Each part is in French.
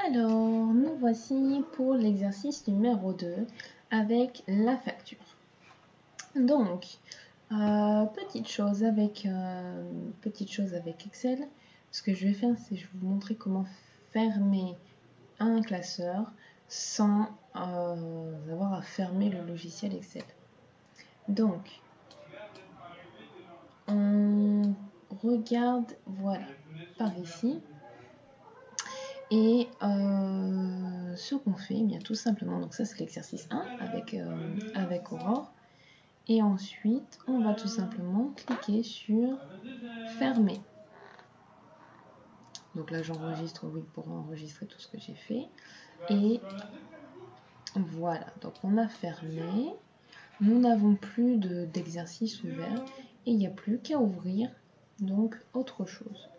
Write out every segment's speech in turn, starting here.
Alors, nous voici pour l'exercice numéro 2 avec la facture. Donc, petite chose avec Excel. Ce que je vais faire, c'est que je vais vous montrer comment fermer un classeur sans avoir à fermer le logiciel Excel. Donc, on regarde, voilà, par ici. Et ce qu'on fait, eh bien tout simplement, donc ça c'est l'exercice 1 avec Aurore. Et ensuite, on va tout simplement cliquer sur fermer. Donc là, j'enregistre, oui, pour enregistrer tout ce que j'ai fait. Et voilà, donc on a fermé. Nous n'avons plus d'exercice ouvert et il n'y a plus qu'à ouvrir donc autre chose.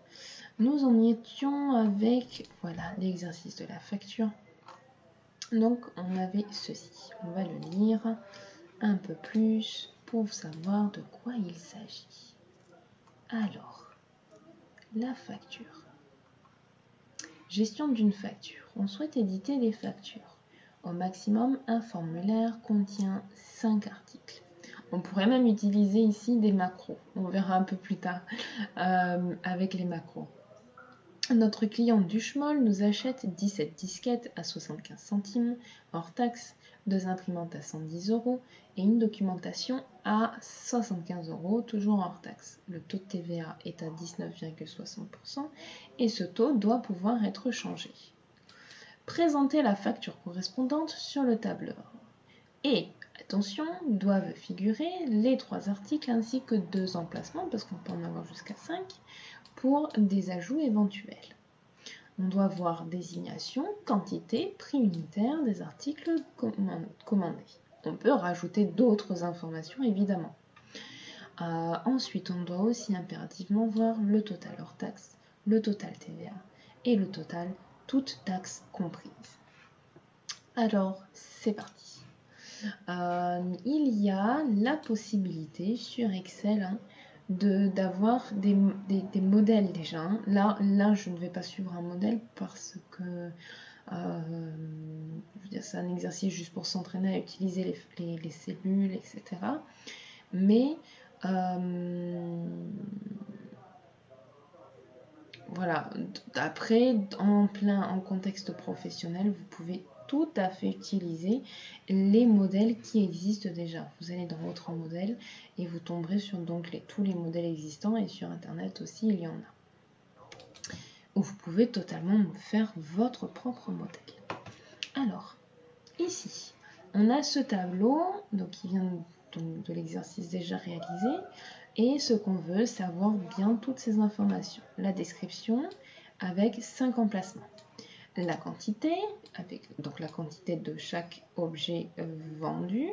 Nous en étions avec, voilà, l'exercice de la facture. Donc on avait ceci, on va le lire un peu plus pour savoir de quoi il s'agit. Alors, la facture. Gestion d'une facture. On souhaite éditer des factures. Au maximum, un formulaire contient 5 articles. On pourrait même utiliser ici des macros. On verra un peu plus tard avec les macros. Notre client Duchemol nous achète 17 disquettes à 75 centimes, hors taxe, 2 imprimantes à 110 € et une documentation à 75 €, toujours hors taxe. Le taux de TVA est à 19,60% et ce taux doit pouvoir être changé. Présentez la facture correspondante sur le tableur. Et, attention, doivent figurer les 3 articles ainsi que 2 emplacements, parce qu'on peut en avoir jusqu'à 5, pour des ajouts éventuels. On doit voir désignation, quantité, prix unitaire des articles commandés. On peut rajouter d'autres informations évidemment. Ensuite, on doit aussi impérativement voir le total hors taxe, le total TVA et le total toutes taxes comprises. Alors, c'est parti. Il y a la possibilité sur Excel d'avoir des modèles déjà. Là, je ne vais pas suivre un modèle parce que c'est un exercice juste pour s'entraîner à utiliser les cellules, etc. Mais voilà, après, en contexte professionnel, vous pouvez tout à fait utiliser les modèles qui existent déjà. Vous allez dans votre modèle et vous tomberez sur donc tous les modèles existants, et sur internet aussi il y en a. Ou vous pouvez totalement faire votre propre modèle. Alors, ici, on a ce tableau donc, qui vient de l'exercice déjà réalisé. Et ce qu'on veut, c'est avoir bien toutes ces informations. La description avec 5 emplacements. La quantité, donc la quantité de chaque objet vendu.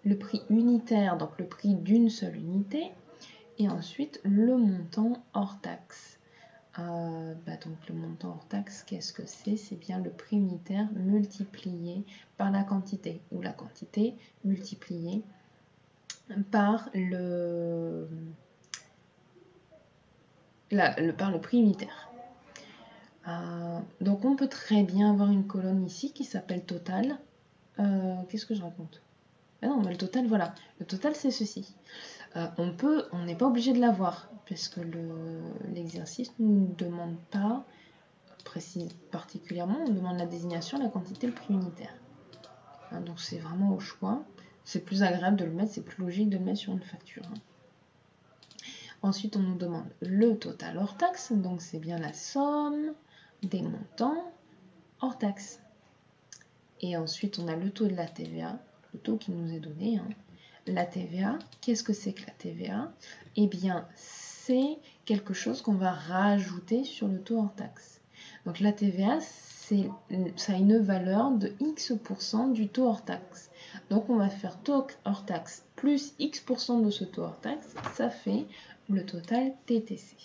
Le prix unitaire, donc le prix d'une seule unité. Et ensuite, le montant hors taxe. Donc le montant hors taxe, qu'est-ce que c'est? C'est bien le prix unitaire multiplié par la quantité, ou la quantité multipliée par le prix unitaire. Donc on peut très bien avoir une colonne ici qui s'appelle total. Qu'est-ce que je raconte? Non, mais le total, voilà. Le total, c'est ceci. On n'est pas obligé de l'avoir, puisque l'exercice ne nous demande pas particulièrement, on demande la désignation, la quantité, le prix unitaire. Donc c'est vraiment au choix. C'est plus agréable de le mettre, c'est plus logique de le mettre sur une facture. Ensuite, on nous demande le total hors taxe, donc c'est bien la somme des montants hors taxe. Et ensuite, on a le taux de la TVA, le taux qui nous est donné. La TVA, qu'est-ce que c'est que la TVA? Eh bien, c'est quelque chose qu'on va rajouter sur le taux hors taxe. Donc la TVA, ça a une valeur de X% du taux hors taxe. Donc on va faire taux hors taxe plus X% de ce taux hors taxe, ça fait le total TTC.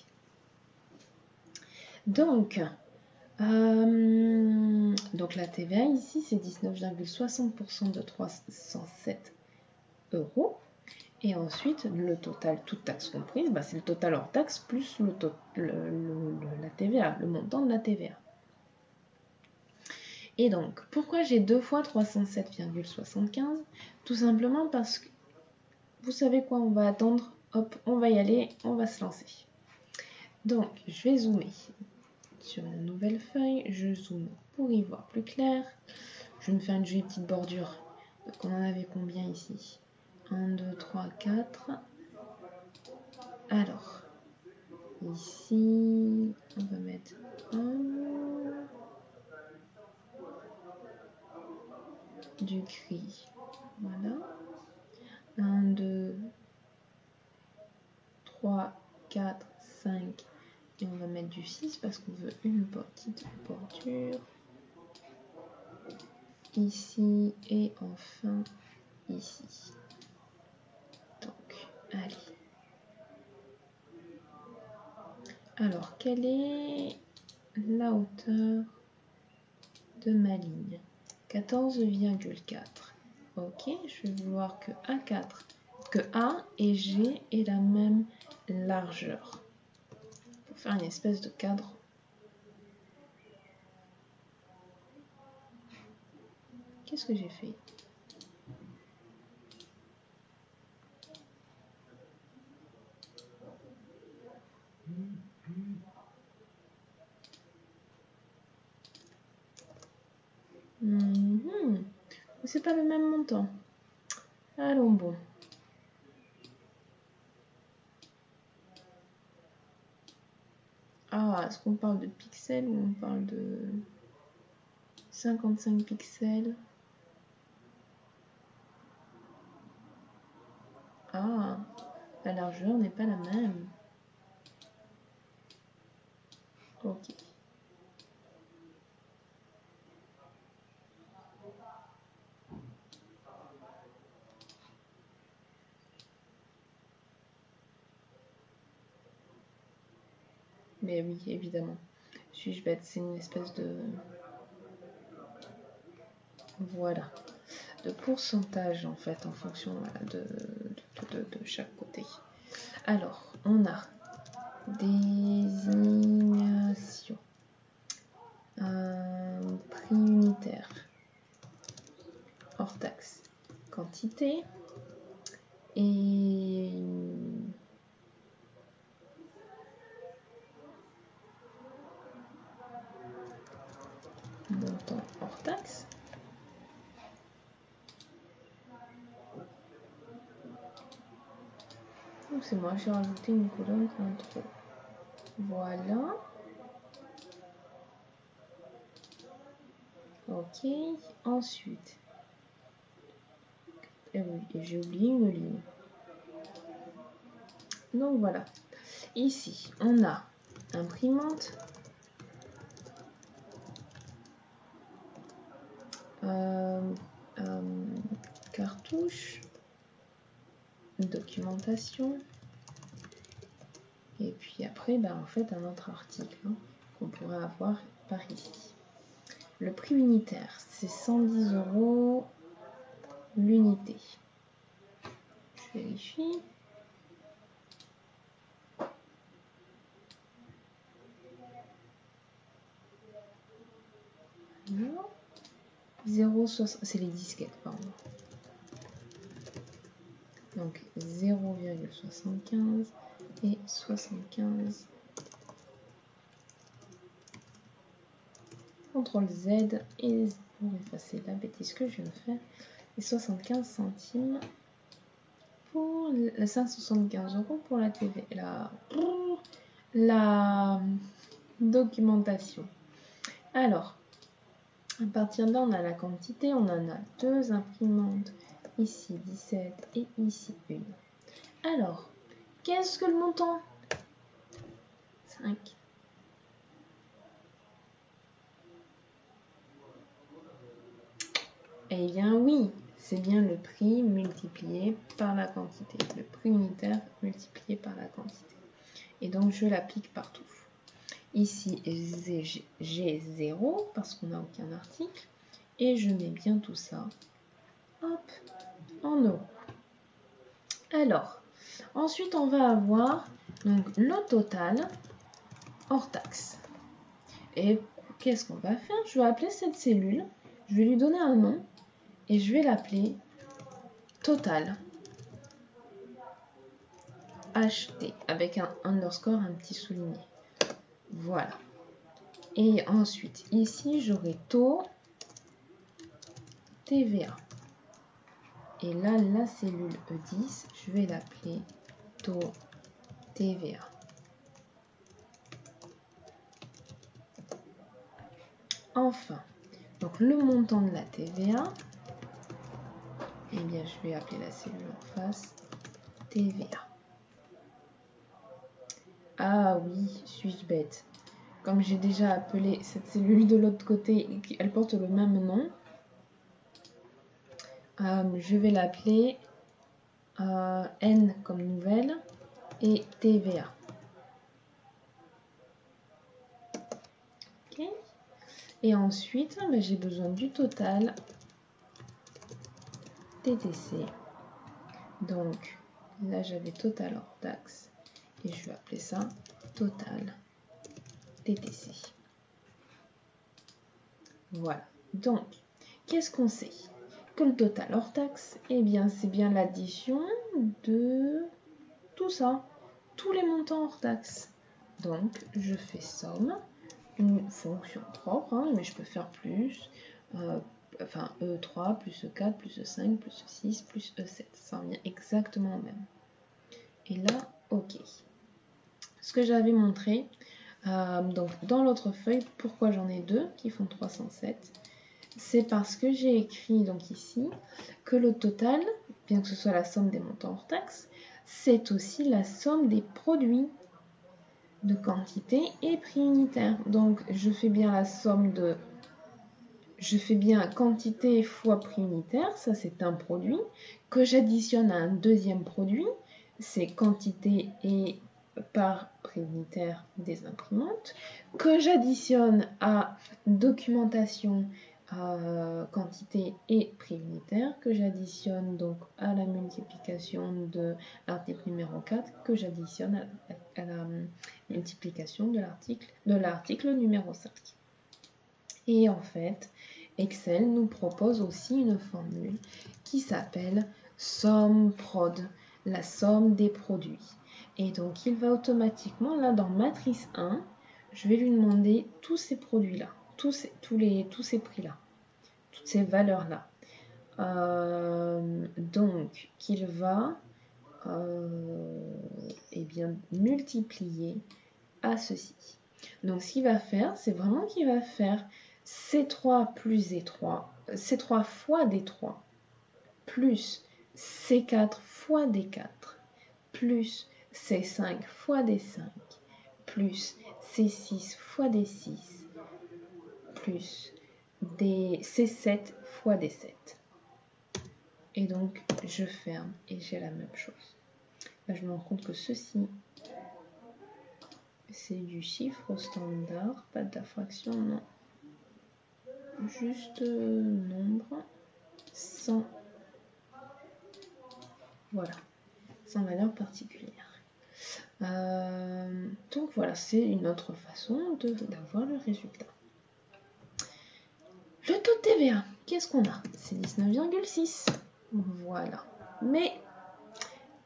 Donc la TVA ici, c'est 19,60% de 307 €. Et ensuite, le total, toute taxe comprise, c'est le total hors taxe plus la TVA, le montant de la TVA. Et donc, pourquoi j'ai 2 fois 307,75? Tout simplement parce que, vous savez quoi, on va attendre, hop, on va y aller, on va se lancer. Donc, je vais zoomer sur ma nouvelle feuille, je zoome pour y voir plus clair. Je me fais une jolie petite bordure. Donc, on en avait combien ici? 1, 2, 3, 4. Alors, ici, on va mettre 1, du gris. Voilà. 1, 2, 3, 4, 5. Et on va mettre du 6 parce qu'on veut une petite bordure. Ici et enfin ici. Donc, allez. Alors, quelle est la hauteur de ma ligne? 14,4. Ok, je vais voir que A et G aient la même largeur. Pour faire une espèce de cadre. Qu'est-ce que j'ai fait? C'est pas le même montant. Allons bon. Ah, est-ce qu'on parle de pixels ou on parle de 55 pixels? Ah, la largeur n'est pas la même. Ok. Mais oui, évidemment. Suis-je bête? C'est une espèce de... Voilà. De pourcentage, en fait, en fonction de chaque côté. Alors, on a désignation. Prix unitaire. Hors taxe. Quantité. Et... montant hors taxe. Donc c'est moi, j'ai rajouté une colonne en trop. Voilà. Ok. Ensuite. Et oui, et j'ai oublié une ligne. Donc voilà. Ici, on a imprimante. Cartouche. Documentation. Et puis après, en fait, un autre article qu'on pourrait avoir par ici. Le prix unitaire, c'est 110 € l'unité. Je vérifie. Non. 0,60, c'est les disquettes, pardon. Donc 0,75 et 75. CTRL Z et pour effacer la bêtise que je viens de faire. Et 75 centimes pour 575 € pour la TV, la documentation. Alors, à partir de là, on a la quantité, on en a 2 imprimantes, ici 17 et ici 1. Alors, qu'est-ce que le montant? 5. Eh bien oui, c'est bien le prix multiplié par la quantité. Le prix unitaire multiplié par la quantité. Et donc, je l'applique partout. Ici, j'ai 0 parce qu'on n'a aucun article. Et je mets bien tout ça, hop, en euros. Alors, ensuite, on va avoir donc, le total hors taxe. Et qu'est-ce qu'on va faire? Je vais appeler cette cellule, je vais lui donner un nom et je vais l'appeler total HT avec un underscore, un petit souligné. Voilà. Et ensuite, ici, j'aurai taux TVA. Et là, la cellule E10, je vais l'appeler taux TVA. Enfin, donc le montant de la TVA, eh bien, je vais appeler la cellule en face TVA. Ah oui, suis-je bête. Comme j'ai déjà appelé cette cellule de l'autre côté, elle porte le même nom, je vais l'appeler N comme nouvelle et TVA. Okay. Et ensuite, j'ai besoin du total TTC. Donc là, j'avais total hors taxe et je vais appeler ça total TTC. Voilà. Donc, qu'est-ce qu'on sait? Que le total hors taxe, eh bien, c'est bien l'addition de tout ça, tous les montants hors taxe. Donc, je fais somme, une fonction propre, hein, mais je peux faire plus, enfin E3 plus E4 plus E5 plus E6 plus E7. Ça revient exactement au même. Et là, OK. Ce que j'avais montré, donc dans l'autre feuille, pourquoi j'en ai deux qui font 307, c'est parce que j'ai écrit donc ici que le total, bien que ce soit la somme des montants hors taxe, c'est aussi la somme des produits de quantité et prix unitaire. Donc je fais bien la somme de... Je fais bien quantité fois prix unitaire, ça c'est un produit, que j'additionne à un deuxième produit, c'est quantité et par prix unitaire des imprimantes, que j'additionne à documentation, quantité et prix unitaire, que j'additionne donc à la multiplication de l'article numéro 4, que j'additionne à la multiplication de l'article numéro 5. Et en fait, Excel nous propose aussi une formule qui s'appelle somme prod, la somme des produits. Et donc, il va automatiquement, là, dans matrice 1, je vais lui demander tous ces produits-là, tous ces prix-là, toutes ces valeurs-là. Donc, qu'il va bien, multiplier à ceci. Donc, ce qu'il va faire, c'est vraiment qu'il va faire C3 plus D3, C3 fois D3, plus C4 fois D4, plus C5 fois D5, plus C6 fois D6, plus C7 fois D7. Et donc, je ferme et j'ai la même chose. Là, je me rends compte que ceci, c'est du chiffre standard, pas de la fraction, non. Juste nombre sans, voilà, sans valeur particulière. Donc voilà, c'est une autre façon d'avoir le résultat. Le taux de TVA, qu'est-ce qu'on a? C'est 19,6. Voilà. Mais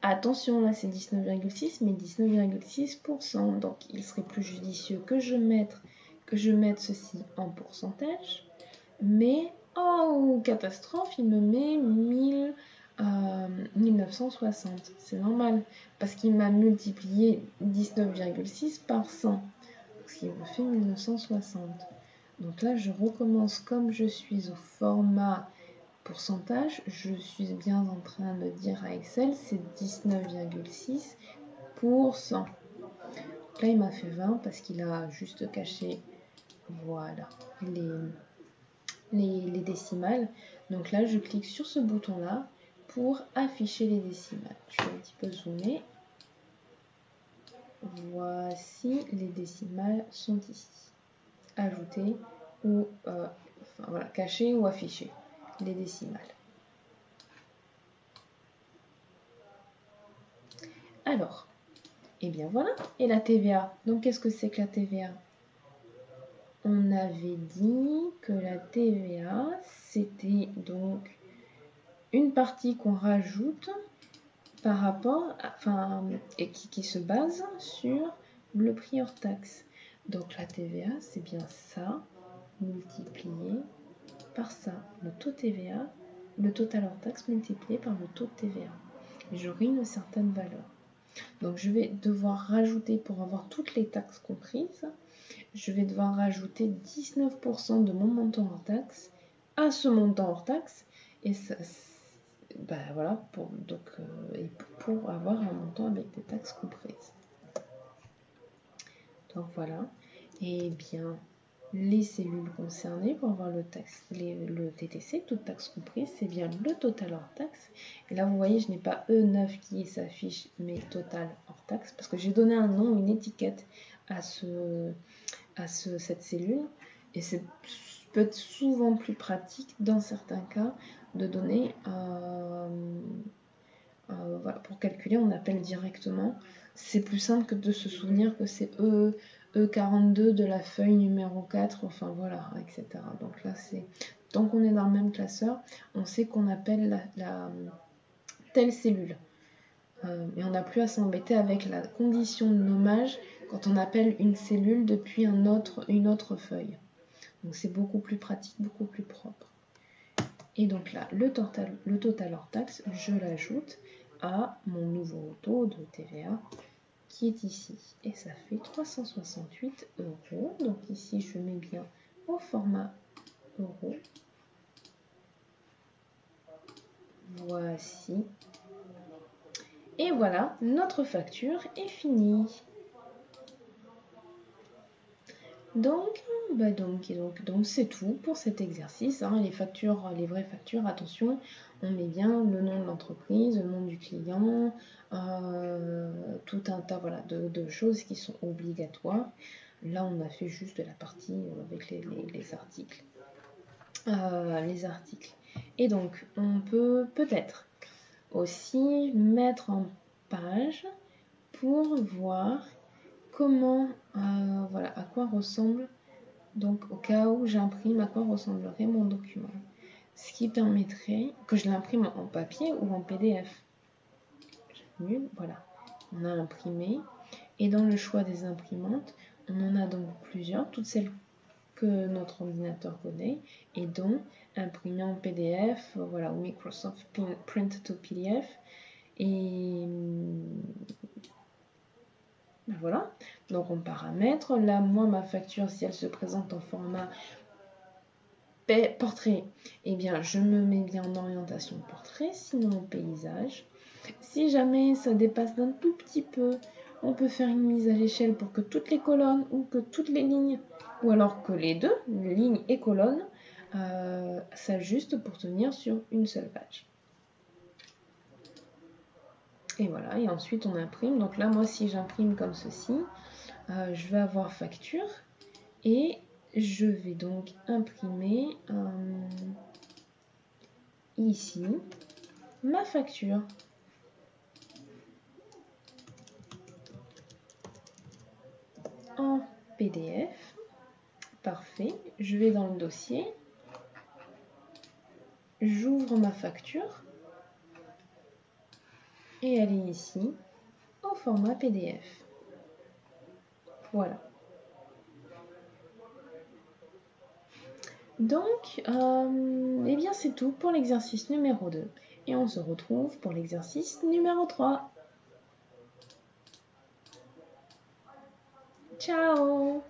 attention, là c'est 19,6, mais 19,6%. Donc il serait plus judicieux que je mette ceci en pourcentage. Mais, oh, catastrophe, il me met 1960. C'est normal, parce qu'il m'a multiplié 19,6 par 100. Ce qui me fait 1960. Donc là, je recommence comme je suis au format pourcentage. Je suis bien en train de dire à Excel, c'est 19,6%. Là, il m'a fait 20 parce qu'il a juste caché, voilà, les décimales. Donc là, je clique sur ce bouton-là pour afficher les décimales. Je vais un petit peu zoomer. Voici, les décimales sont ici. Ajouter ou voilà, cacher ou afficher les décimales. Alors, et bien voilà. Et la TVA. Donc, qu'est-ce que c'est que la TVA? on avait dit que la TVA, c'était donc une partie qu'on rajoute par rapport, et qui se base sur le prix hors taxe. Donc la TVA, c'est bien ça, multiplié par ça, le taux TVA, le total hors taxe multiplié par le taux de TVA. Et j'aurai une certaine valeur. Donc je vais devoir rajouter, pour avoir toutes les taxes comprises, je vais devoir rajouter 19% de mon montant hors taxe à ce montant hors taxe. Et ça, voilà, pour avoir un montant avec des taxes comprises. Donc voilà. Et bien, les cellules concernées pour avoir le TTC, toute taxe comprise, c'est bien le total hors taxe. Et là, vous voyez, je n'ai pas E9 qui s'affiche, mais total hors taxe, parce que j'ai donné un nom, une étiquette à cette cellule. Et c'est peut être souvent plus pratique, dans certains cas, de donner... voilà, pour calculer, on appelle directement. C'est plus simple que de se souvenir que c'est E42 de la feuille numéro 4, enfin voilà, etc. Donc là, tant qu'on est dans le même classeur, on sait qu'on appelle telle cellule. Et on n'a plus à s'embêter avec la condition de nommage quand on appelle une cellule depuis une autre feuille. Donc c'est beaucoup plus pratique, beaucoup plus propre. Et donc là, le total hors taxe, je l'ajoute à mon nouveau taux de TVA qui est ici. Et ça fait 368 €. Donc ici, je mets bien au format euro. Voici. Et voilà, notre facture est finie. Donc c'est tout pour cet exercice. Hein. Les vraies factures, attention, on met bien le nom de l'entreprise, le nom du client, tout un tas de choses qui sont obligatoires. Là, on a fait juste la partie avec les articles. Et donc, on peut peut-être aussi mettre en page pour voir comment, à quoi ressemble, donc au cas où j'imprime, à quoi ressemblerait mon document. Ce qui permettrait que je l'imprime en papier ou en PDF. Voilà, on a imprimé. Et dans le choix des imprimantes, on en a donc plusieurs, toutes celles que notre ordinateur connaît, et dont imprimer en PDF, voilà, ou Microsoft Print to PDF. Et voilà, donc on paramètre. Là, moi, ma facture, si elle se présente en format portrait, eh bien, je me mets bien en orientation portrait, sinon en paysage. Si jamais ça dépasse d'un tout petit peu, on peut faire une mise à l'échelle pour que toutes les colonnes ou que toutes les lignes, ou alors que les deux, lignes et colonnes, s'ajustent pour tenir sur une seule page. Et voilà, et ensuite on imprime. Donc là, moi, si j'imprime comme ceci, je vais avoir facture et je vais donc imprimer ici ma facture. En PDF. Parfait. Je vais dans le dossier. J'ouvre ma facture. Et elle est ici, au format PDF. Voilà. Donc, eh bien c'est tout pour l'exercice numéro 2. Et on se retrouve pour l'exercice numéro 3. Ciao!